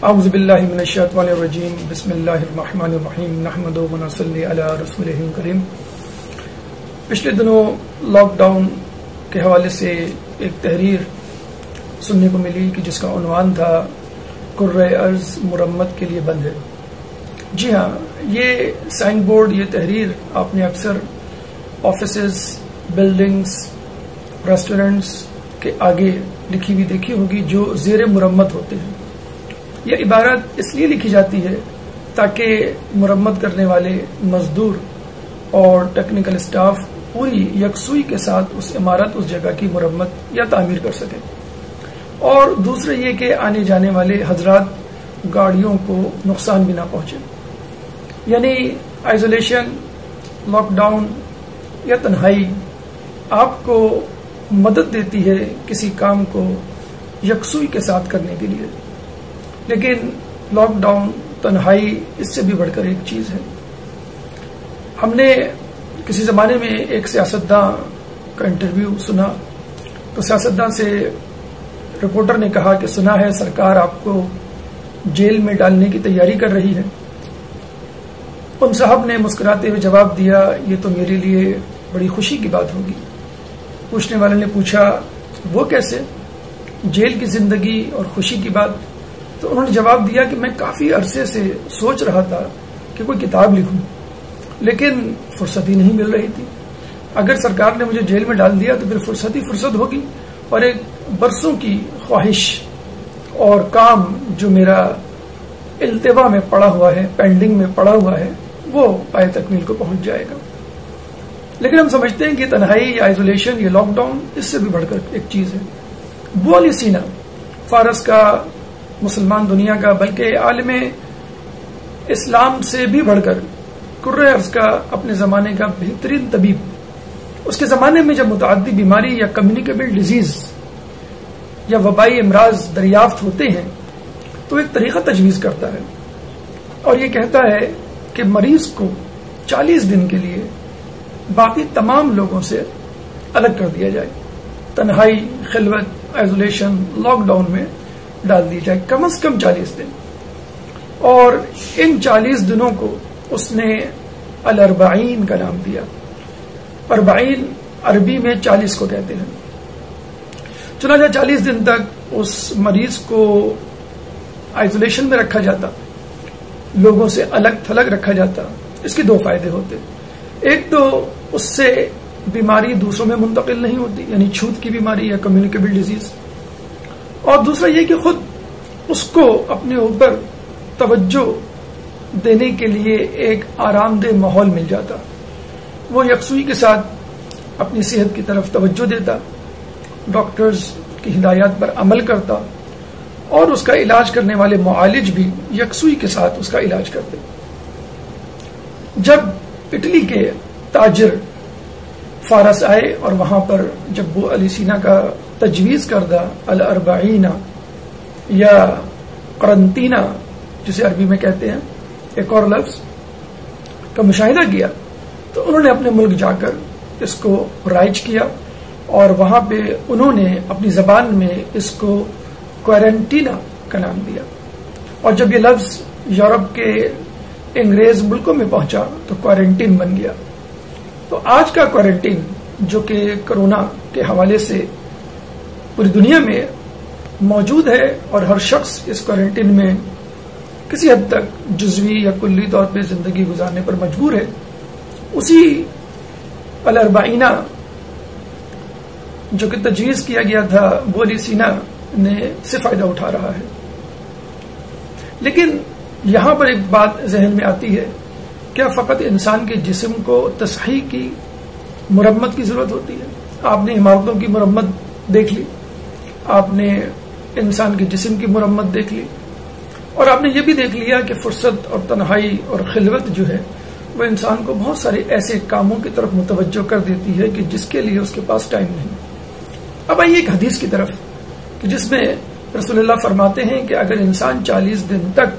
اعوذ باللہ من الشیطان الرجیم بسم اللہ الرحمن الرحیم نحمدہ و نصلی علی رسولہ الکریم۔ پچھلے دنوں لاک ڈاؤن کے حوالے سے ایک تحریر سننے کو ملی کہ جس کا عنوان تھا کرۂ ارض مرمت کے لیے بند ہے۔ جی ہاں، یہ سائن بورڈ، یہ تحریر آپ نے اکثر آفیسز، بلڈنگز، ریسٹورنٹس کے آگے لکھی ہوئی دیکھی ہوگی جو زیر مرمت ہوتے ہیں۔ یہ عبارت اس لیے لکھی جاتی ہے تاکہ مرمت کرنے والے مزدور اور ٹیکنیکل اسٹاف پوری یکسوئی کے ساتھ اس عمارت، اس جگہ کی مرمت یا تعمیر کر سکیں، اور دوسرے یہ کہ آنے جانے والے حضرات گاڑیوں کو نقصان بھی نہ پہنچے۔ یعنی آئسولیشن، لاک ڈاؤن یا تنہائی آپ کو مدد دیتی ہے کسی کام کو یکسوئی کے ساتھ کرنے کے لیے، لیکن لاک ڈاؤن، تنہائی اس سے بھی بڑھ کر ایک چیز ہے۔ ہم نے کسی زمانے میں ایک سیاستداں کا انٹرویو سنا تو سیاستداں سے رپورٹر نے کہا کہ سنا ہے سرکار آپ کو جیل میں ڈالنے کی تیاری کر رہی ہے۔ ان صاحب نے مسکراتے ہوئے جواب دیا، یہ تو میرے لیے بڑی خوشی کی بات ہوگی۔ پوچھنے والے نے پوچھا، وہ کیسے؟ جیل کی زندگی اور خوشی کی بات؟ تو انہوں نے جواب دیا کہ میں کافی عرصے سے سوچ رہا تھا کہ کوئی کتاب لکھوں، لیکن فرصت ہی نہیں مل رہی تھی۔ اگر سرکار نے مجھے جیل میں ڈال دیا تو پھر فرصت ہی فرصت ہوگی، اور ایک برسوں کی خواہش اور کام جو میرا التوا میں پڑا ہوا ہے، پینڈنگ میں پڑا ہوا ہے، وہ پائے تکمیل کو پہنچ جائے گا۔ لیکن ہم سمجھتے ہیں کہ تنہائی یا آئسولیشن یا لاک ڈاؤن اس سے بھی بڑھ کر ایک چیز ہے۔ ابو علی سینا، فارس کا، مسلمان دنیا کا، بلکہ عالم اسلام سے بھی بڑھ کر کرۂ ارض کا، اپنے زمانے کا بہترین طبیب، اس کے زمانے میں جب متعدی بیماری یا کمیونیکیبل ڈیزیز یا وبائی امراض دریافت ہوتے ہیں تو ایک طریقہ تجویز کرتا ہے، اور یہ کہتا ہے کہ مریض کو 40 دن کے لیے باقی تمام لوگوں سے الگ کر دیا جائے، تنہائی، خلوت، آئسولیشن، لاک ڈاؤن میں ڈال دی جائے، کم از کم 40 دن۔ اور ان 40 دنوں کو اس نے الاربعین کا نام دیا۔ اربعین عربی میں 40 کو کہتے ہیں۔ چنانچہ 40 دن تک اس مریض کو آئسولیشن میں رکھا جاتا، لوگوں سے الگ تھلگ رکھا جاتا۔ اس کے 2 فائدے ہوتے، ایک تو اس سے بیماری دوسروں میں منتقل نہیں ہوتی، یعنی چھوت کی بیماری یا کمیونیکیبل ڈیزیز، اور دوسرا یہ کہ خود اس کو اپنے اوپر توجہ دینے کے لیے ایک آرام دہ ماحول مل جاتا، وہ یکسوئی کے ساتھ اپنی صحت کی طرف توجہ دیتا، ڈاکٹرز کی ہدایات پر عمل کرتا، اور اس کا علاج کرنے والے معالج بھی یکسوئی کے ساتھ اس کا علاج کرتے۔ جب اٹلی کے تاجر فارس آئے اور وہاں پر جب ابو علی سینا کا تجویز کردہ الاربعین یا قرنطینہ جسے عربی میں کہتے ہیں، ایک اور لفظ، کا مشاہدہ کیا تو انہوں نے اپنے ملک جا کر اس کو رائج کیا، اور وہاں پہ انہوں نے اپنی زبان میں اس کو کوارنٹینا کا نام دیا، اور جب یہ لفظ یورپ کے انگریز ملکوں میں پہنچا تو کوارنٹین بن گیا۔ تو آج کا کوارنٹین جو کہ کرونا کے حوالے سے پوری دنیا میں موجود ہے، اور ہر شخص اس کوارنٹین میں کسی حد تک جزوی یا کلی طور پہ زندگی گزارنے پر مجبور ہے، اسی الاربعینہ جو کہ تجویز کیا گیا تھا ابو علی سینا نے سے فائدہ اٹھا رہا ہے۔ لیکن یہاں پر ایک بات ذہن میں آتی ہے، کیا فقط انسان کے جسم کو تصحیح کی، مرمت کی ضرورت ہوتی ہے؟ آپ نے عمارتوں کی مرمت دیکھ لی، آپ نے انسان کے جسم کی مرمت دیکھ لی، اور آپ نے یہ بھی دیکھ لیا کہ فرصت اور تنہائی اور خلوت جو ہے وہ انسان کو بہت سارے ایسے کاموں کی طرف متوجہ کر دیتی ہے کہ جس کے لیے اس کے پاس ٹائم نہیں۔ اب آئیے ایک حدیث کی طرف کہ جس میں رسول اللہ فرماتے ہیں کہ اگر انسان 40 دن تک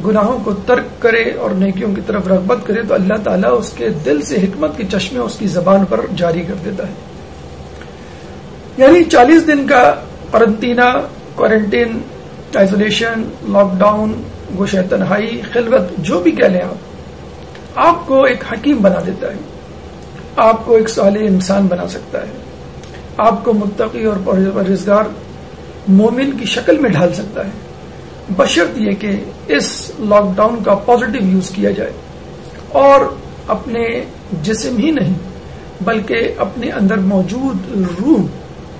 گناہوں کو ترک کرے اور نیکیوں کی طرف رغبت کرے تو اللہ تعالیٰ اس کے دل سے حکمت کے چشمے اس کی زبان پر جاری کر دیتا ہے۔ یعنی 40 دن کا قرنطینہ، کوارنٹین آئسولیشن، لاک ڈاؤن، گوشہ تنہائی، خلوت، جو بھی کہہ لیں آپ کو ایک حکیم بنا دیتا ہے، آپ کو ایک صالح انسان بنا سکتا ہے، آپ کو متقی اور پرہیزگار مومن کی شکل میں ڈھال سکتا ہے، بشرط یہ کہ اس لاک ڈاؤن کا پازیٹیو یوز کیا جائے اور اپنے جسم ہی نہیں بلکہ اپنے اندر موجود روح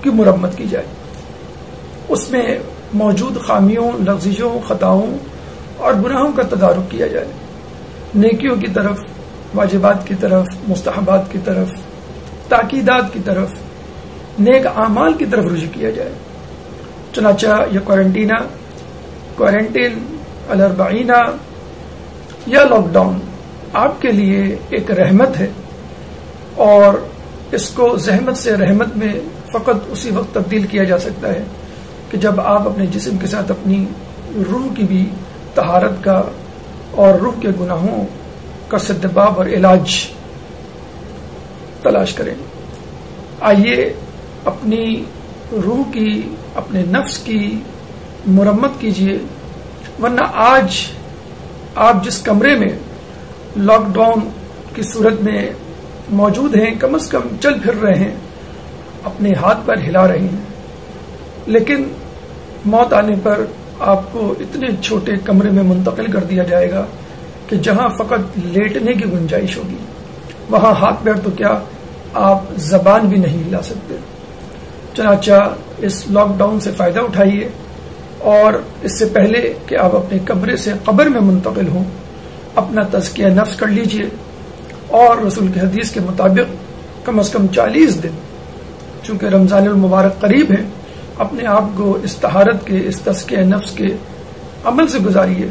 کی مرمت کی جائے، اس میں موجود خامیوں، لغزشوں، خطاؤں اور گناہوں کا تدارک کیا جائے، نیکیوں کی طرف، واجبات کی طرف، مستحبات کی طرف، تاکیدات کی طرف، نیک اعمال کی طرف رجوع کیا جائے۔ چنانچہ یہ کوارنٹین، الاربعینہ یا لاک ڈاؤن آپ کے لیے ایک رحمت ہے، اور اس کو زحمت سے رحمت میں فقط اسی وقت تبدیل کیا جا سکتا ہے کہ جب آپ اپنے جسم کے ساتھ اپنی روح کی بھی طہارت کا اور روح کے گناہوں کا سدباب اور علاج تلاش کریں۔ آئیے اپنی روح کی، اپنے نفس کی مرمت کیجیے، ورنہ آج آپ جس کمرے میں لاک ڈاؤن کی صورت میں موجود ہیں، کم از کم چل پھر رہے ہیں، اپنے ہاتھ پر ہلا رہے ہیں، لیکن موت آنے پر آپ کو اتنے چھوٹے کمرے میں منتقل کر دیا جائے گا کہ جہاں فقط لیٹنے کی گنجائش ہوگی، وہاں ہاتھ پیر تو کیا آپ زبان بھی نہیں ہلا سکتے۔ چنانچہ اس لاک ڈاؤن سے فائدہ اٹھائیے، اور اس سے پہلے کہ آپ اپنے کمرے سے قبر میں منتقل ہوں، اپنا تزکیہ نفس کر لیجئے، اور رسول کی حدیث کے مطابق کم از کم 40 دن، چونکہ رمضان المبارک قریب ہے، اپنے آپ کو اس طہارت کے، اس تزکیہ نفس کے عمل سے گزاریے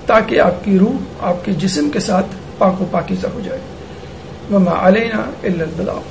تاکہ آپ کی روح آپ کے جسم کے ساتھ پاک و پاکیزہ ہو جائے۔ وما علینا الا البلاغ۔